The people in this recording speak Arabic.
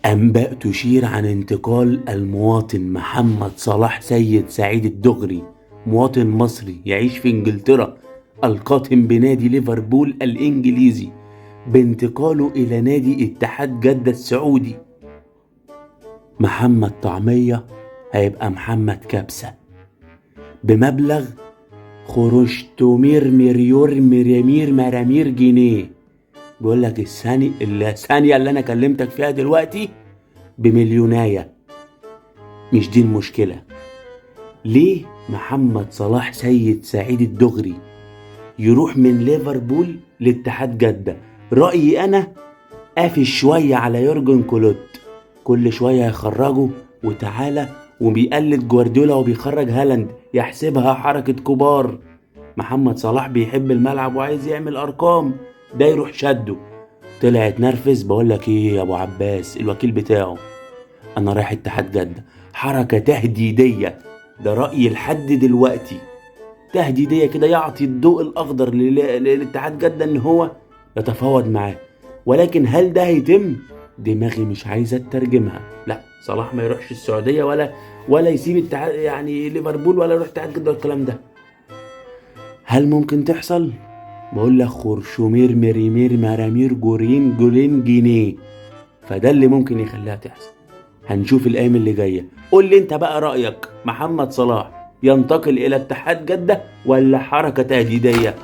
أنباء تشير عن انتقال المواطن محمد صلاح سيد سعيد الدغري، مواطن مصري يعيش في إنجلترا، القاتم بنادي ليفربول الإنجليزي، بانتقاله إلى نادي اتحاد جدة السعودي. محمد طعمية هيبقى محمد كبسة، بمبلغ خرشتمير مليور مرامير مرامير جنيه. بيقول لك الثانية اللي أنا كلمتك فيها دلوقتي بمليوناية. مش دي المشكلة. ليه محمد صلاح سيد سعيد الدغري يروح من ليفربول لاتحاد جدة؟ رأيي أنا قافش شوية على يورجن كلوت، كل شوية يخرجه وتعالى، وبيقلد جوارديولا وبيخرج هالاند، يحسبها حركة كبار. محمد صلاح بيحب الملعب وعايز يعمل أرقام، ده يروح شده. طلع اتنرفز، بقولك ايه يا ابو عباس الوكيل بتاعه، انا رايح اتحاد جدة. حركة تهديدية، ده رأيي لحد دلوقتي، تهديدية كده، يعطي الضوء الاخضر للاتحاد جدة ان هو يتفاوض معاه. ولكن هل ده هيتم؟ دماغي مش عايزة تترجمها. لا، صلاح ما يروحش السعودية ولا يسيب اتحاد يعني ليفربول، ولا يروح اتحاد جدة والكلام ده. هل ممكن تحصل؟ بقول لك خرشومير مريمير مرامير جورين جولين جنيه، فده اللي ممكن يخليها تحصل. هنشوف الايام اللي جايه. قول لي انت بقى رايك، محمد صلاح ينتقل الى اتحاد جده ولا حركه تهديديه؟